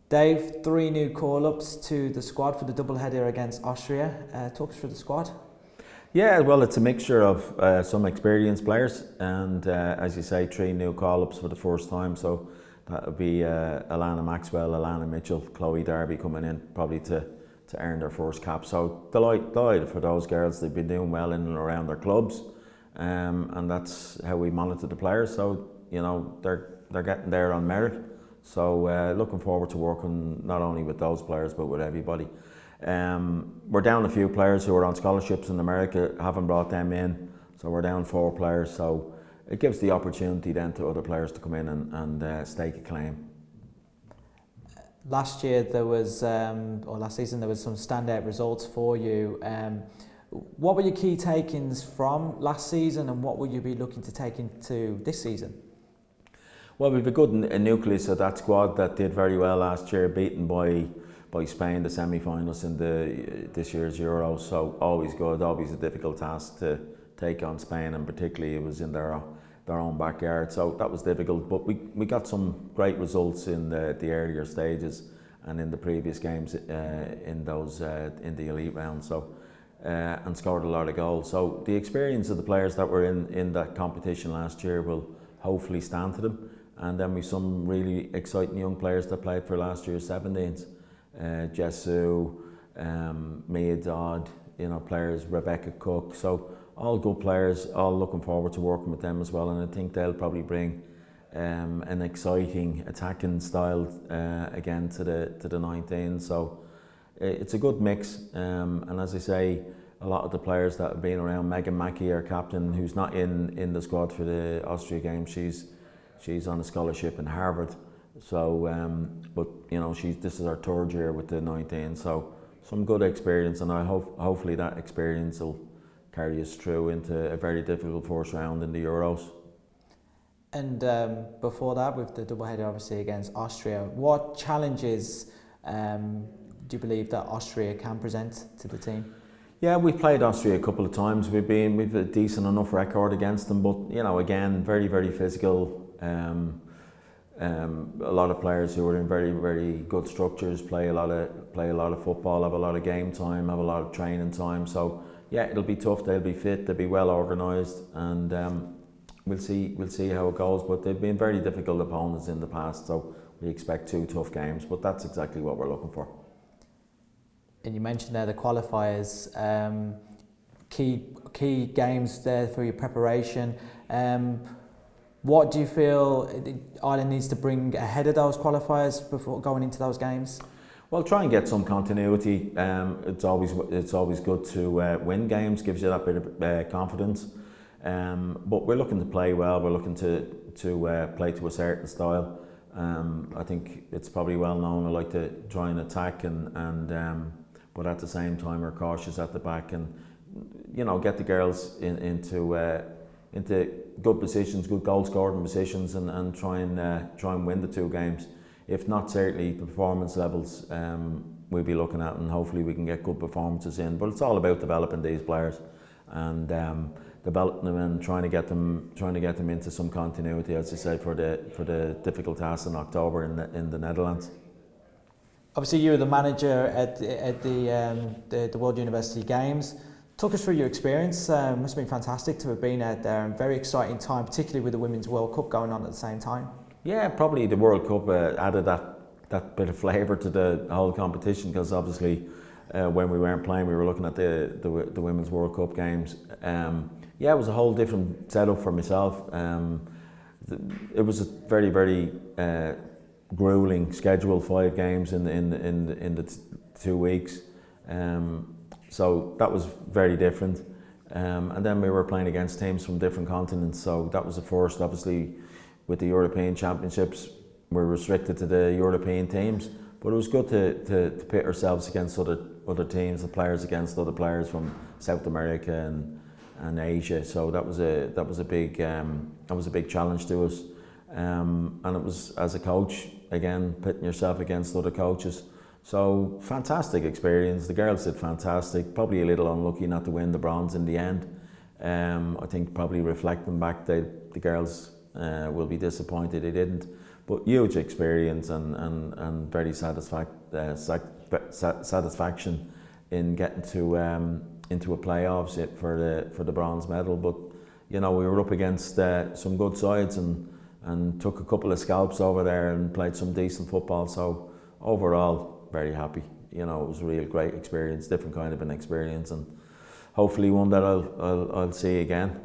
Dave, 3 new call-ups to the squad for the double-header against Austria. Talk us through the squad. Yeah, well, it's a mixture of some experienced players and, as you say, 3 new call-ups for the first time. So that would be Alana Maxwell, Alana Mitchell, Chloe Darby coming in probably to earn their first cap. So delighted for those girls. They've been doing well in and around their clubs, and that's how we monitor the players. So you know they're getting there on merit. So looking forward to working not only with those players but with everybody. We're down a few players who are on scholarships in America, haven't brought them in, so we're down 4 players. So it gives the opportunity then to other players to come in and stake a claim. Last year there was, or last season there was some standout results for you. What were your key takings from last season, and what will you be looking to take into this season? Well, we've a good nucleus of that squad that did very well last year, beaten by Spain, the semi-finals in this year's Euros. So always good, always a difficult task to take on Spain, and particularly it was in their own backyard. So that was difficult, but we got some great results in the earlier stages and in the previous games in the elite round. So and scored a lot of goals. So the experience of the players that were in that competition last year will hopefully stand to them. And then we've some really exciting young players that played for last year's 17s. Jesu, Mia Dodd, players, Rebecca Cook. So all good players, all looking forward to working with them as well. And I think they'll probably bring an exciting attacking style again to the 19s. So it's a good mix. And as I say, a lot of the players that have been around, Megan Mackey, our captain, who's not in the squad for the Austria game, she's on a scholarship in Harvard. So, but this is our 3rd year with the 19. So some good experience, and I hopefully that experience will carry us through into a very difficult first round in the Euros. And before that, with the doubleheader obviously against Austria, what challenges do you believe that Austria can present to the team? Yeah, we've played Austria a couple of times. We've a decent enough record against them, but again, very, very physical. A lot of players who are in very, very good structures, play a lot of football, have a lot of game time, have a lot of training time. So yeah, it'll be tough. They'll be fit, they'll be well organised, and we'll see how it goes. But they've been very difficult opponents in the past, so we expect 2 tough games. But that's exactly what we're looking for. And you mentioned there the qualifiers, key games there for your preparation. What do you feel Ireland needs to bring ahead of those qualifiers before going into those games? Well, try and get some continuity. It's always good to win games, gives you that bit of confidence. But we're looking to play well. We're looking to play to a certain style. I think it's probably well known. I like to try and attack but at the same time we're cautious at the back, and get the girls into good positions, good goal scoring positions, and try and win the 2 games. If not, certainly the performance levels we'll be looking at, and hopefully we can get good performances in. But it's all about developing these players and developing them and trying to get them into some continuity, as I say, for the difficult task in October in the Netherlands. Obviously, you were the manager at the World University Games. Talk us through your experience. Must have been fantastic to have been out there, and very exciting time, particularly with the Women's World Cup going on at the same time. Yeah, probably the World Cup added that bit of flavour to the whole competition, because obviously when we weren't playing, we were looking at the Women's World Cup games. It was a whole different setup for myself. It was a very, very grueling schedule, 5 games in the 2 weeks. So that was very different. And then we were playing against teams from different continents, so that was the first. Obviously, with the European Championships, we're restricted to the European teams, but it was good to pit ourselves against other teams, the players against other players from South America and Asia. So that was a big challenge to us. And it was, as a coach, again, pitting yourself against other coaches. So fantastic experience. The girls did fantastic. Probably a little unlucky not to win the bronze in the end. I think probably reflecting back, the girls will be disappointed they didn't. But huge experience and very satisfaction in getting to into a playoffs for the bronze medal. But you know, we were up against some good sides and took a couple of scalps over there and played some decent football. So overall, very happy. You know, it was a real great experience, different kind of an experience, and hopefully one that I'll see again.